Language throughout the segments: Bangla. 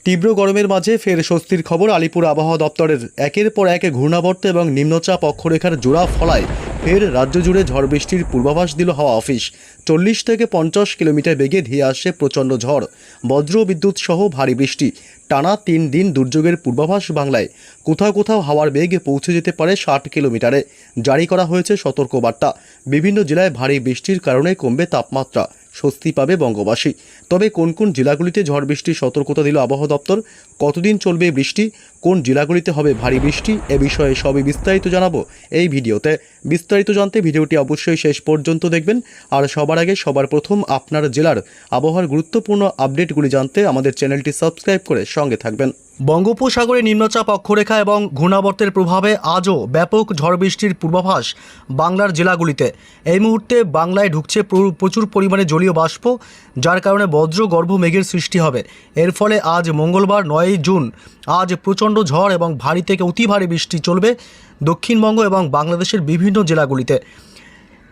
তীব্র গরমের মাঝে ফের স্বস্তির খবর আলিপুর আবহাওয়া দপ্তরের। একের পর এক ঘূর্ণাবর্ত এবং নিম্নচাপ অক্ষরেখার জোড়া ফলায় ফের রাজ্য জুড়ে ঝড় বৃষ্টির পূর্বাভাস দিল হাওয়া অফিস। 40 থেকে 50 কিলোমিটার বেগে ধেয়ে আসছে প্রচণ্ড ঝড়, বজ্র বিদ্যুৎ সহ ভারী বৃষ্টি। টানা 3 দিন দুর্যোগের পূর্বাভাস বাংলায়। কোথাও কোথাও হাওয়ার বেগ পৌঁছে যেতে পারে 60 কিলোমিটারে। জারি করা হয়েছে সতর্কবার্তা। বিভিন্ন জেলায় ভারী বৃষ্টির কারণে কমবে তাপমাত্রা, স্বস্তি পাবে বঙ্গবাসী। তবে কোন কোন জেলাগুলিতে ঝড় বৃষ্টির সতর্কতা দিল আবহাওয়া দপ্তর, কতদিন চলবে বৃষ্টি, কোন জেলাগুলিতে হবে ভারী বৃষ্টি, এ বিষয়ে সবই বিস্তারিত জানাবো এই ভিডিওতে। বিস্তারিত জানতে ভিডিওটি অবশ্যই শেষ পর্যন্ত দেখবেন। আর সবার আগে সবার প্রথম আপনার জেলার আবহাওয়ার গুরুত্বপূর্ণ আপডেটগুলি জানতে আমাদের চ্যানেলটি সাবস্ক্রাইব করে সঙ্গে থাকবেন। বঙ্গোপসাগরে নিম্নচাপ অক্ষরেখা এবং ঘূর্ণাবর্তের প্রভাবে আজও ব্যাপক ঝড় বৃষ্টির পূর্বাভাস বাংলার জেলাগুলিতে। এই মুহূর্তে বাংলায় ঢুকছে প্রচুর পরিমাণে জলীয় বাষ্প, যার কারণে বজ্রগর্ভ মেঘের সৃষ্টি হবে। এর ফলে আজ মঙ্গলবার 9 জুন আজ প্রচণ্ড ঝড় এবং ভারী থেকে অতি ভারী বৃষ্টি চলবে দক্ষিণবঙ্গ এবং বাংলাদেশের বিভিন্ন জেলাগুলিতে।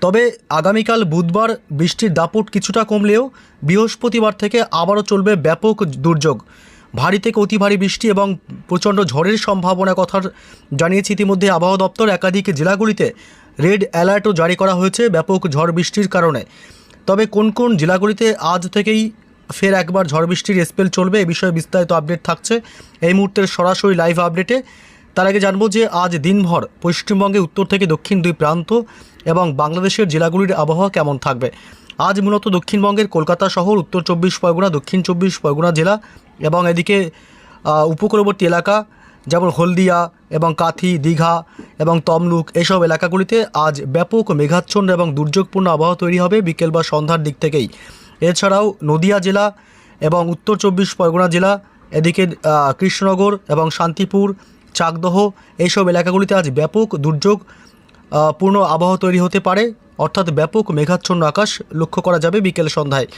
তবে আগামীকাল বুধবার বৃষ্টির দাপট কিছুটা কমলেও বৃহস্পতিবার থেকে আবারও চলবে ব্যাপক দুর্যোগ। ভারী থেকে অতি ভারী বৃষ্টি এবং প্রচণ্ড ঝড়ের সম্ভাবনার কথা জানিয়েছে ইতিমধ্যে আবহাওয়া দপ্তর। একাধিক জেলাগুলিতে রেড অ্যালার্টও জারি করা হয়েছে ব্যাপক ঝড় বৃষ্টির কারণে। তবে কোন কোন জেলাগুলিতে আজ থেকেই ফের একবার ঝড় বৃষ্টির স্পেল চলবে, এ বিষয়ে বিস্তারিত আপডেট থাকছে এই মুহূর্তের সরাসরি লাইভ আপডেটে। তার আগে জানবো যে আজ দিনভর পশ্চিমবঙ্গে উত্তর থেকে দক্ষিণ দুই প্রান্ত এবং বাংলাদেশের জেলাগুলির আবহাওয়া কেমন থাকবে। আজ মূলত দক্ষিণবঙ্গের কলকাতা শহর, উত্তর 24 পরগনা, দক্ষিণ 24 পরগনা জেলা এবং এদিকে উপকূলবর্তী এলাকা যেমন হলদিয়া এবং কাথি, দীঘা এবং তমলুক, এসব এলাকাগুলিতে আজ ব্যাপক মেঘাচ্ছন্ন এবং দুর্যোগপূর্ণ আবহাওয়া তৈরি হবে বিকেল বা সন্ধ্যার দিক থেকেই। এছাড়াও নদিয়া জেলা এবং উত্তর 24 পরগনা জেলা, এদিকে কৃষ্ণনগর এবং শান্তিপুর, চাকদহ, এইসব এলাকাগুলিতে আজ ব্যাপক দুর্যোগ পূর্ণ আবহাওয়া তৈরি হতে পারে, অর্থাৎ ব্যাপক মেঘাচ্ছন্ন আকাশ লক্ষ্য করা যাবে বিকেল সন্ধ্যায়।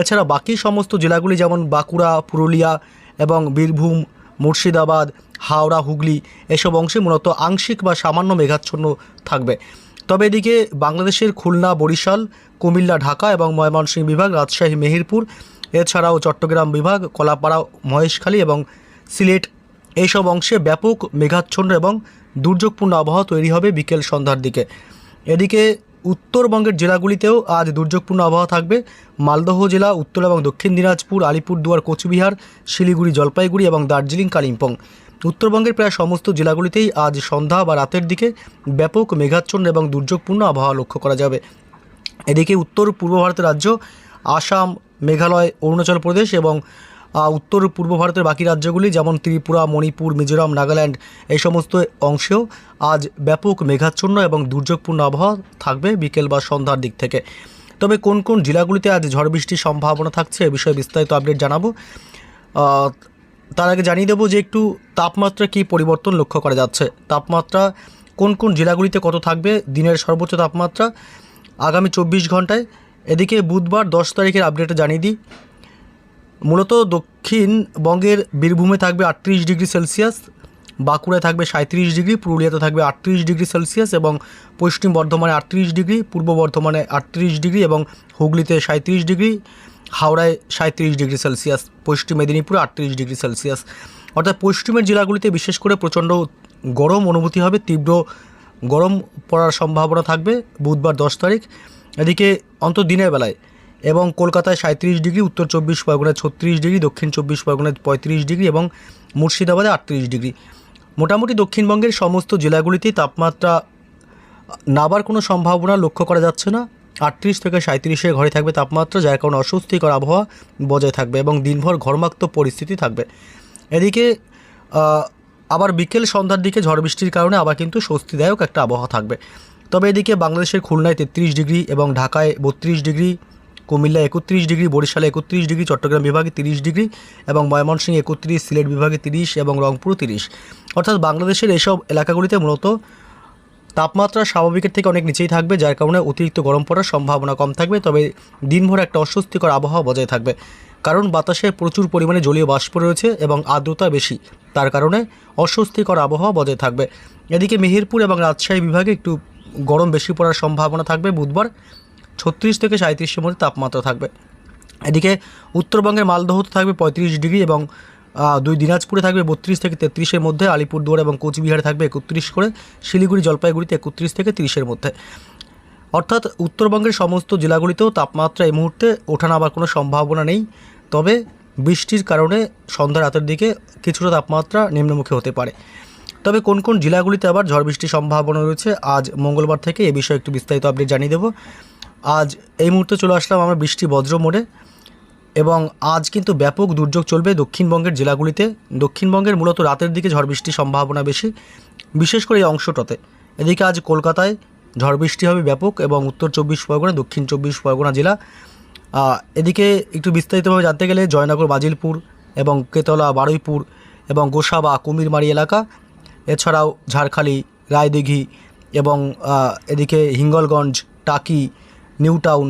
এছাড়া বাকি সমস্ত জেলাগুলি যেমন বাঁকুড়া, পুরুলিয়া এবং বীরভূম, মুর্শিদাবাদ, হাওড়া, হুগলি, এসব অংশে মূলত আংশিক বা সামান্য মেঘাচ্ছন্ন থাকবে। তবে এদিকে বাংলাদেশের খুলনা, বরিশাল, কুমিল্লা, ঢাকা এবং ময়মনসিংহ বিভাগ, রাজশাহী, মেহেরপুর, এছাড়াও চট্টগ্রাম বিভাগ, কলাপাড়া, মহেশখালী এবং সিলেট, এইসব অংশে ব্যাপক মেঘাচ্ছন্ন এবং দুর্যোগপূর্ণ আবহাওয়া তৈরি হবে বিকেল সন্ধ্যার দিকে। এদিকে উত্তরবঙ্গের জেলাগুলিতেও আজ দুর্যোগপূর্ণ আবহাওয়া থাকবে। মালদহ জেলা, উত্তর এবং দক্ষিণ দিনাজপুর, আলিপুরদুয়ার, কোচবিহার, শিলিগুড়ি, জলপাইগুড়ি এবং দার্জিলিং, কালিম্পং, উত্তরবঙ্গের প্রায় সমস্ত জেলাগুলিতেই আজ সন্ধ্যা বা রাতের দিকে ব্যাপক মেঘাচ্ছন্ন এবং দুর্যোগপূর্ণ আবহাওয়া লক্ষ্য করা যাবে। এদিকে উত্তর পূর্ব ভারতের রাজ্য আসাম, মেঘালয়, অরুণাচল প্রদেশ এবং উত্তর পূর্ব ভারতের বাকি রাজ্যগুলি যেমন ত্রিপুরা, মণিপুর, মিজোরাম, নাগাল্যান্ড, এই সমস্ত অংশেও আজ ব্যাপক মেঘাচ্ছন্ন এবং দুর্যোগপূর্ণ আবহাওয়া থাকবে বিকেল বা সন্ধ্যার দিক থেকে। তবে কোন কোন জেলাগুলিতে আজ ঝড় বৃষ্টির সম্ভাবনা থাকছে এ বিষয়ে বিস্তারিত আপডেট জানাবো। তার আগে জানিয়ে দেবো যে একটু তাপমাত্রা কী পরিবর্তন লক্ষ্য করা যাচ্ছে। তাপমাত্রা কোন কোন জেলাগুলিতে কত থাকবে, দিনের সর্বোচ্চ তাপমাত্রা আগামী 24 ঘন্টায়। এদিকে বুধবার 10 তারিখের আপডেটে জানিয়ে দিই। মূলত দক্ষিণবঙ্গের বীরভূমে থাকবে 38 ডিগ্রি সেলসিয়াস, বাঁকুড়ায় থাকবে 37 ডিগ্রি, পুরুলিয়াতে থাকবে 38 ডিগ্রি সেলসিয়াস এবং পশ্চিম বর্ধমানে 38 ডিগ্রি, পূর্ব বর্ধমানে 38 ডিগ্রি এবং হুগলিতে 37 ডিগ্রি, হাওড়ায় 37 ডিগ্রি সেলসিয়াস, পশ্চিম মেদিনীপুরে 38 ডিগ্রি সেলসিয়াস। অর্থাৎ পশ্চিমের জেলাগুলিতে বিশেষ করে প্রচণ্ড গরম অনুভূতি হবে, তীব্র গরম পড়ার সম্ভাবনা থাকবে বুধবার 10 তারিখ। এদিকে অন্তত দিনের বেলায় এবং কলকাতায় 37 ডিগ্রি, উত্তর 24 পরগনায় 36 ডিগ্রি, দক্ষিণ 24 পরগনায় 35 ডিগ্রি এবং মুর্শিদাবাদে 38 ডিগ্রি। মোটামুটি দক্ষিণবঙ্গের সমস্ত জেলাগুলিতেই তাপমাত্রা নাবার কোনো সম্ভাবনা লক্ষ্য করা যাচ্ছে না। 38 থেকে 37-এর ঘরে থাকবে তাপমাত্রা, যার কারণে অস্বস্তিকর আবহাওয়া বজায় থাকবে এবং দিনভর ঘর্মাক্ত পরিস্থিতি থাকবে। এদিকে আবার বিকেল সন্ধ্যার দিকে ঝড় বৃষ্টির কারণে আবার কিন্তু স্বস্তিদায়ক একটা আবহাওয়া থাকবে। তবে এদিকে বাংলাদেশের খুলনায় 33 ডিগ্রি এবং ঢাকায় 32 ডিগ্রি, কুমিল্লা 31 ডিগ্রি, বরিশালে 31 ডিগ্রি, চট্টগ্রাম বিভাগে 30 ডিগ্রি এবং ময়মনসিংহ 31, সিলেট বিভাগে 30 এবং রংপুর 30। অর্থাৎ বাংলাদেশের এইসব এলাকাগুলিতে মূলত তাপমাত্রা স্বাভাবিকের থেকে অনেক নিচেই থাকবে, যার কারণে অতিরিক্ত গরম পড়ার সম্ভাবনা কম থাকবে। তবে দিনভর একটা অস্বস্তিকর আবহাওয়া বজায় থাকবে, কারণ বাতাসে প্রচুর পরিমাণে জলীয় বাষ্প রয়েছে এবং আর্দ্রতা বেশি, তার কারণে অস্বস্তিকর আবহাওয়া বজায় থাকবে। এদিকে মেহেরপুর এবং রাজশাহী বিভাগে একটু গরম বেশি পড়ার সম্ভাবনা থাকবে বুধবার, 36 থেকে 37-এর মধ্যে তাপমাত্রা থাকবে। এদিকে উত্তরবঙ্গের মালদহতে থাকবে 35 ডিগ্রি এবং দুই দিনাজপুরে থাকবে 32 থেকে 33-এর মধ্যে, আলিপুরদুয়ার এবং কোচবিহারে থাকবে 31 করে, শিলিগুড়ি জলপাইগুড়িতে 31 থেকে 30-এর মধ্যে। অর্থাৎ উত্তরবঙ্গের সমস্ত জেলাগুলিতেও তাপমাত্রা এই মুহূর্তে ওঠানামার কোনো সম্ভাবনা নেই। তবে বৃষ্টির কারণে সন্ধ্যা রাতের দিকে কিছুটা তাপমাত্রা নিম্নমুখী হতে পারে। তবে কোন কোন জেলাগুলিতে আবার ঝড় বৃষ্টির সম্ভাবনা রয়েছে আজ মঙ্গলবার থেকে, এ বিষয়ে একটু বিস্তারিত আপডেট জানিয়ে দেবো। আজ এই মুহূর্তে চলে আসলাম আমরা বৃষ্টি বজ্র মোড়ে, এবং আজ কিন্তু ব্যাপক দুর্যোগ চলবে দক্ষিণবঙ্গের জেলাগুলিতে। দক্ষিণবঙ্গের মূলত রাতের দিকে ঝড় বৃষ্টির সম্ভাবনা বেশি, বিশেষ করে এই অংশটাতে। এদিকে আজ কলকাতায় ঝড় বৃষ্টি হবে ব্যাপক, এবং উত্তর 24 পরগনা, দক্ষিণ 24 পরগনা জেলা। এদিকে একটু বিস্তারিতভাবে জানতে গেলে জয়নগর, বাজিলপুর এবং কেতলা, বারুইপুর এবং গোসাবা, কুমিরমারি এলাকা, এছাড়াও ঝাড়খালি, রায়দিঘি এবং এদিকে হিঙ্গলগঞ্জ, টাকি, নিউ টাউন,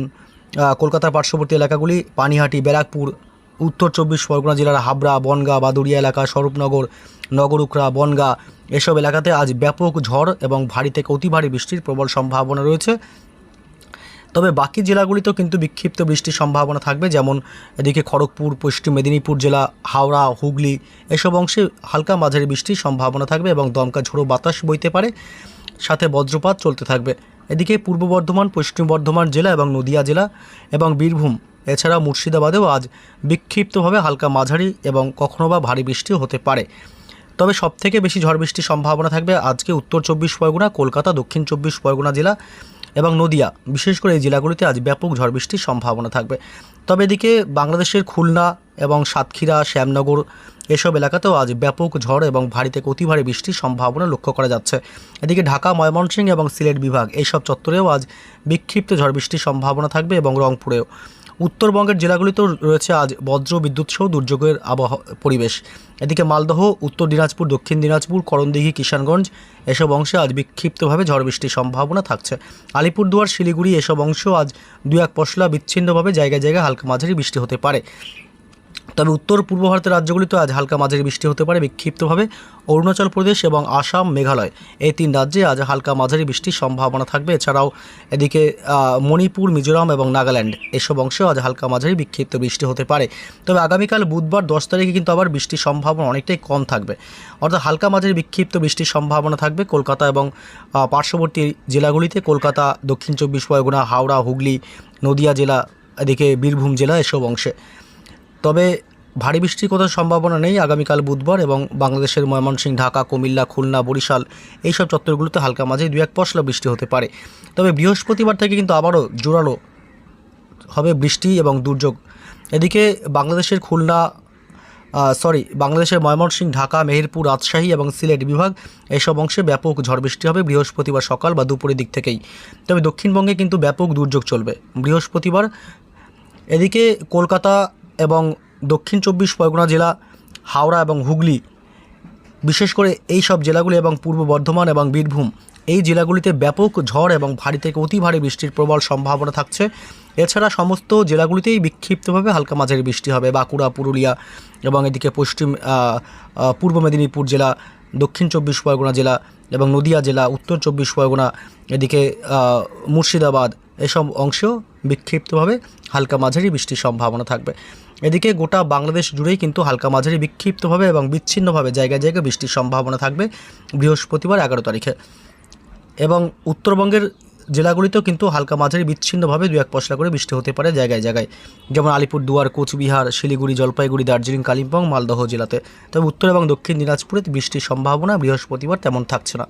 কলকাতার পার্শ্ববর্তী এলাকাগুলি, পানিহাটি, ব্যারাকপুর, উত্তর 24 পরগনা জেলার হাবড়া, বনগাঁ, বাদুড়িয়া এলাকা, স্বরূপনগর, নগরুকরা, বনগাঁ, এসব এলাকাতে আজ ব্যাপক ঝড় এবং ভারী থেকে অতি ভারী বৃষ্টির প্রবল সম্ভাবনা রয়েছে। তবে বাকি জেলাগুলিতেও কিন্তু বিক্ষিপ্ত বৃষ্টির সম্ভাবনা থাকবে, যেমন এদিকে খড়গপুর, পশ্চিম মেদিনীপুর জেলা, হাওড়া, হুগলি, এসব অংশে হালকা মাঝারি বৃষ্টির সম্ভাবনা থাকবে এবং দমকা ঝোড়ো বাতাস বইতে পারে, সাথে বজ্রপাত চলতে থাকবে। এদিকে পূর্ব বর্ধমান, পশ্চিম বর্ধমান জেলা এবং নদিয়া জেলা এবং বীরভূম, এছাড়া মুর্শিদাবাদেও আজ বিক্ষিপ্তভাবে হালকা মাঝারি এবং কখনো বা ভারী বৃষ্টিও হতে পারে। তবে সবথেকে বেশি ঝড় বৃষ্টির সম্ভাবনা থাকবে আজকে উত্তর 24 পরগনা, কলকাতা, দক্ষিণ 24 পরগনা জেলা এবং নদিয়া, বিশেষ করে এই জেলাগুলিতে আজ ব্যাপক ঝড় বৃষ্টির সম্ভাবনা থাকবে। তবে এদিকে বাংলাদেশের খুলনা এবং সাতক্ষীরা, শ্যামনগর, এসব এলাকাতেও আজ ব্যাপক ঝড় এবং ভারী থেকে অতি ভারী বৃষ্টির সম্ভাবনা লক্ষ্য করা যাচ্ছে। এদিকে ঢাকা, ময়মনসিংহ এবং সিলেট বিভাগ, এইসব চত্বরেও আজ বিক্ষিপ্ত ঝড় বৃষ্টির সম্ভাবনা থাকবে এবং রংপুরেও। উত্তরবঙ্গের জেলাগুলিতেও রয়েছে আজ বজ্র বিদ্যুৎ সহ দুর্যোগের পরিবেশ। এদিকে মালদহ, উত্তর দিনাজপুর, দক্ষিণ দিনাজপুর, করণদিঘি, কিষানগঞ্জ, এসব অংশে আজ বিক্ষিপ্তভাবে ঝড় বৃষ্টির সম্ভাবনা থাকছে। আলিপুরদুয়ার, শিলিগুড়ি, এসব অংশ আজ 2-1 পশলা বিচ্ছিন্নভাবে জায়গায় জায়গায় হালকা মাঝারি বৃষ্টি হতে পারে। তবে উত্তর পূর্ব ভারতের রাজ্যগুলিতে আজ হালকা মাঝারি বৃষ্টি হতে পারে বিক্ষিপ্তভাবে। অরুণাচল প্রদেশ এবং আসাম, মেঘালয়, এই 3 রাজ্যে আজ হালকা মাঝারি বৃষ্টির সম্ভাবনা থাকবে। এছাড়াও এদিকে মণিপুর, মিজোরাম এবং নাগাল্যান্ড, এসব অংশেও আজ হালকা মাঝারি বিক্ষিপ্ত বৃষ্টি হতে পারে। তবে আগামীকাল বুধবার 10 তারিখে কিন্তু আবার বৃষ্টির সম্ভাবনা অনেকটাই কম থাকবে, অর্থাৎ হালকা মাঝারি বিক্ষিপ্ত বৃষ্টির সম্ভাবনা থাকবে কলকাতা এবং পার্শ্ববর্তী জেলাগুলিতে, কলকাতা, দক্ষিণ 24 পরগনা, হাওড়া, হুগলি, নদিয়া জেলা, এদিকে বীরভূম জেলা, এসব অংশে। তবে ভারী বৃষ্টির কোনো সম্ভাবনা নেই আগামীকাল বুধবার, এবং বাংলাদেশের ময়মনসিংহ, ঢাকা, কুমিল্লা, খুলনা, বরিশাল, এইসব চত্বরগুলোতে হালকা মাঝে 2-1 পশলা বৃষ্টি হতে পারে। তবে বৃহস্পতিবার থেকে কিন্তু আবারও জোরালো হবে বৃষ্টি এবং দুর্যোগ। এদিকে বাংলাদেশের বাংলাদেশের ময়মনসিংহ, ঢাকা, মেহেরপুর, রাজশাহী এবং সিলেট বিভাগ, এইসব অংশে ব্যাপক ঝড় বৃষ্টি হবে বৃহস্পতিবার সকাল বা দুপুরের দিক থেকেই। তবে দক্ষিণবঙ্গে কিন্তু ব্যাপক দুর্যোগ চলবে বৃহস্পতিবার। এদিকে কলকাতা এবং দক্ষিণ 24 পরগনা জেলা, হাওড়া এবং হুগলি, বিশেষ করে এই সব জেলাগুলি এবং পূর্ব বর্ধমান এবং বীরভূম, এই জেলাগুলিতে ব্যাপক ঝড় এবং ভারী থেকে অতি ভারী বৃষ্টির প্রবল সম্ভাবনা থাকছে। এছাড়া সমস্ত জেলাগুলিতেই বিক্ষিপ্তভাবে হালকা মাঝারি বৃষ্টি হবে। বাঁকুড়া, পুরুলিয়া এবং এদিকে পূর্ব মেদিনীপুর জেলা, দক্ষিণ 24 পরগনা জেলা এবং নদিয়া জেলা, উত্তর 24 পরগনা, এদিকে মুর্শিদাবাদ, এসব অংশেও বিক্ষিপ্তভাবে হালকা মাঝারি বৃষ্টির সম্ভাবনা থাকবে। এদিকে গোটা বাংলাদেশ জুড়েই কিন্তু হালকা মাঝারি বিক্ষিপ্তভাবে এবং বিচ্ছিন্নভাবে জায়গায় জায়গায় বৃষ্টির সম্ভাবনা থাকবে বৃহস্পতিবার 11 তারিখে। এবং উত্তরবঙ্গের জেলাগুলিতেও কিন্তু হালকা মাঝারি বিচ্ছিন্নভাবে 2-1 পশলা করে বৃষ্টি হতে পারে জায়গায় জায়গায়, যেমন আলিপুরদুয়ার, কোচবিহার, শিলিগুড়ি, জলপাইগুড়ি, দার্জিলিং, কালিম্পং, মালদহ জেলাতে। তবে উত্তর এবং দক্ষিণ দিনাজপুরে বৃষ্টির সম্ভাবনা বৃহস্পতিবার তেমন থাকছে না।